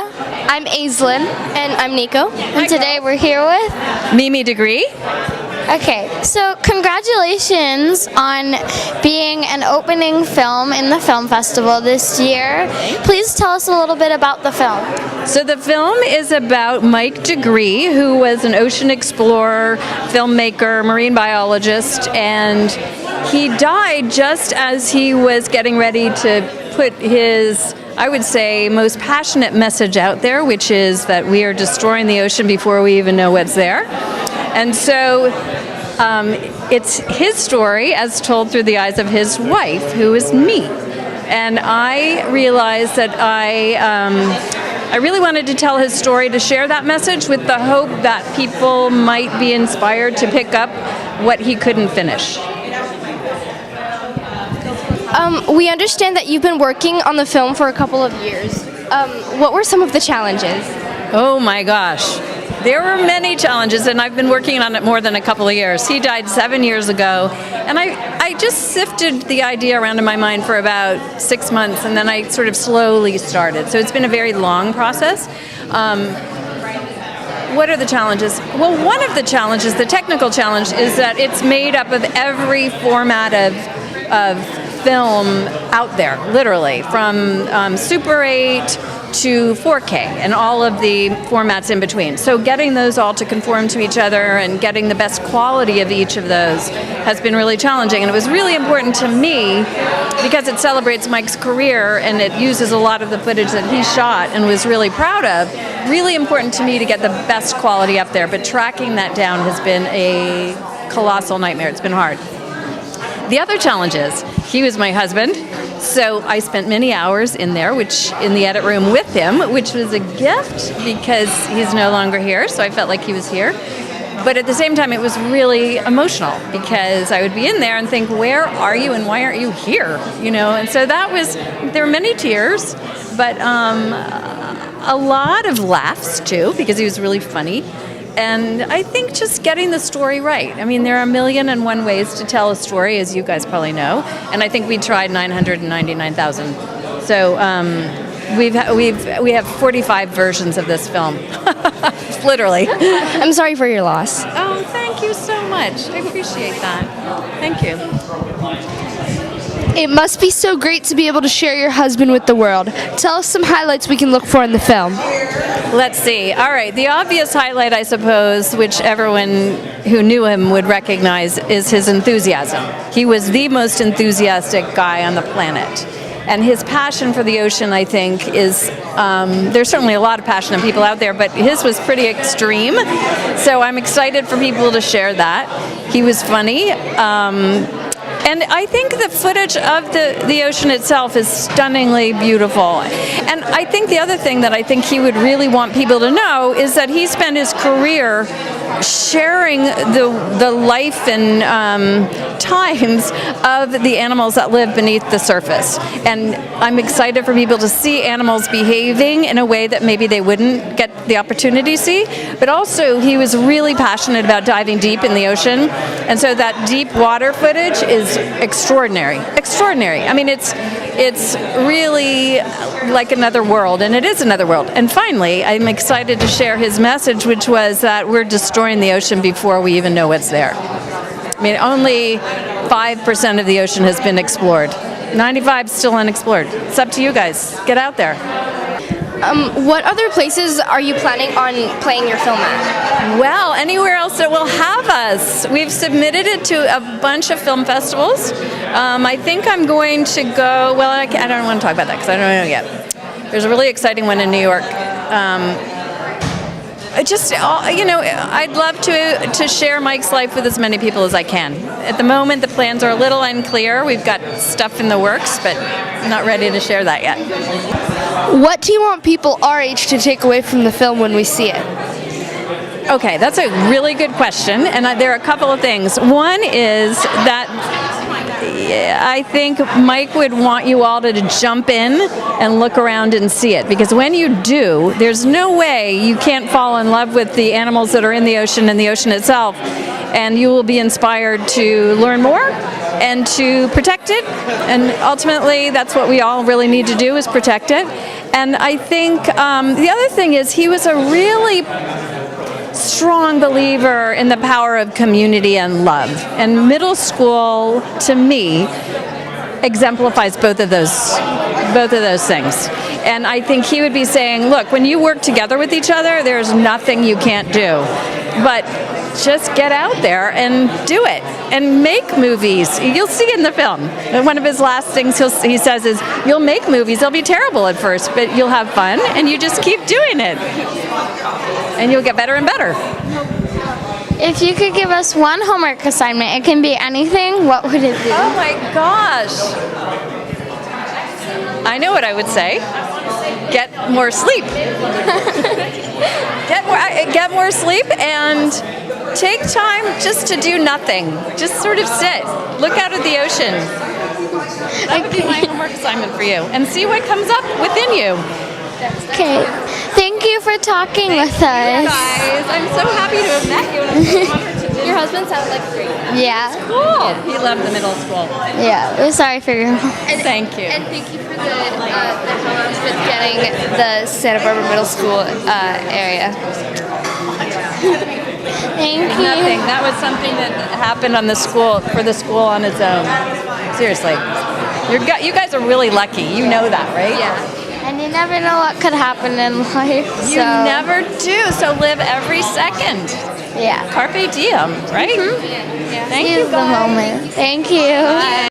I'm Aislinn. And I'm Nico. And today we're here with deGRUY. Okay, so congratulations on being an opening film in the film festival this year. Please tell us a little bit about the film. So the film is about deGRUY, who was an ocean explorer, filmmaker, marine biologist, and he died just as he was getting ready to put his, I would say, most passionate message out there, which is that we are destroying the ocean before we even know what's there. And so it's his story as told through the eyes of his wife, who is me. And I realized that I really wanted to tell his story, to share that message with the hope that people might be inspired to pick up what he couldn't finish. We understand that you've been working on the film for a couple of years. What were some of the challenges? Oh my gosh. There were many challenges, and I've been working on it more than a couple of years. He died 7 years ago, and I just sifted the idea around in my mind for about 6 months, and then I sort of slowly started. So it's been a very long process. What are the challenges? Well, one of the challenges, the technical challenge, is that it's made up of every format of film out there, literally, from Super 8 to 4K and all of the formats in between. So getting those all to conform to each other and getting the best quality of each of those has been really challenging. And it was really important to me because it celebrates Mike's career and it uses a lot of the footage that he shot and was really proud of. Really important to me to get the best quality up there, but tracking that down has been a colossal nightmare. It's been hard. The other challenge is, he was my husband, so I spent many hours in there, in the edit room with him, which was a gift because he's no longer here, so I felt like he was here. But at the same time, it was really emotional because I would be in there and think, where are you and why aren't you here? You know, and so there were many tears, but a lot of laughs too, because he was really funny. And I think just getting the story right. I mean, there are 1,000,001 ways to tell a story, as you guys probably know, and I think we tried 999,000. So we have 45 versions of this film, literally. I'm sorry for your loss. Oh, thank you so much. I appreciate that. Thank you. It must be so great to be able to share your husband with the world. Tell us some highlights we can look for in the film. Let's see. All right. The obvious highlight, I suppose, which everyone who knew him would recognize, is his enthusiasm. He was the most enthusiastic guy on the planet. And his passion for the ocean, I think, is, there's certainly a lot of passionate people out there, but his was pretty extreme. So I'm excited for people to share that. He was funny. And I think the footage of the ocean itself is stunningly beautiful. And I think the other thing that I think he would really want people to know is that he spent his career sharing the life and times of the animals that live beneath the surface. And I'm excited for people to see animals behaving in a way that maybe they wouldn't get the opportunity to see. But also, he was really passionate about diving deep in the ocean. And so that deep water footage is extraordinary. Extraordinary. I mean, it's really like another world, and it is another world. And finally, I'm excited to share his message, which was that we're destroying the ocean before we even know what's there. I mean, only 5% of the ocean has been explored. 95% still unexplored. It's up to you guys. Get out there. What other places are you planning on playing your film at? Well, anywhere else that will have us. We've submitted it to a bunch of film festivals. I think I'm going to go, well, I don't want to talk about that because I don't know yet. There's a really exciting one in New York. I'd love to share Mike's life with as many people as I can. At the moment, the plans are a little unclear. We've got stuff in the works, but I'm not ready to share that yet. What do you want people our age to take away from the film when we see it? Okay, that's a really good question, and there are a couple of things. One is that I think Mike would want you all to jump in and look around and see it, because when you do, there's no way you can't fall in love with the animals that are in the ocean and the ocean itself, and you will be inspired to learn more and to protect it. And ultimately, that's what we all really need to do, is protect it. And I think the other thing is he was a really strong believer in the power of community and love. And middle school, to me, exemplifies both of those things. And I think he would be saying, look, when you work together with each other, there's nothing you can't do. But just get out there and do it and make movies. You'll see in the film. One of his last things he says is, you'll make movies. They'll be terrible at first, but you'll have fun and you just keep doing it. And you'll get better and better. If you could give us one homework assignment, it can be anything, what would it be? Oh my gosh. I know what I would say. Get more sleep. Get more sleep and take time just to do nothing. Just sort of sit. Look out at the ocean. That would be my homework assignment for you. And see what comes up within you. Okay. Thank you for talking with us. Guys, I'm so happy to have met you. And I'm so honored to do Your husband sounds like great. Yeah. Cool. He loved the middle school. Yeah. We're sorry for your Thank you. And thank you for the help with getting the Santa Barbara Middle School area. Thank you. Nothing. That was something that happened on the school on its own. Seriously. You guys are really lucky. You know that, right? Yeah. And you never know what could happen in life. You So never do. So live every second. yeah. Carpe diem, right? Yeah. Thank Seize you, the guys. moment. Thank you. Bye.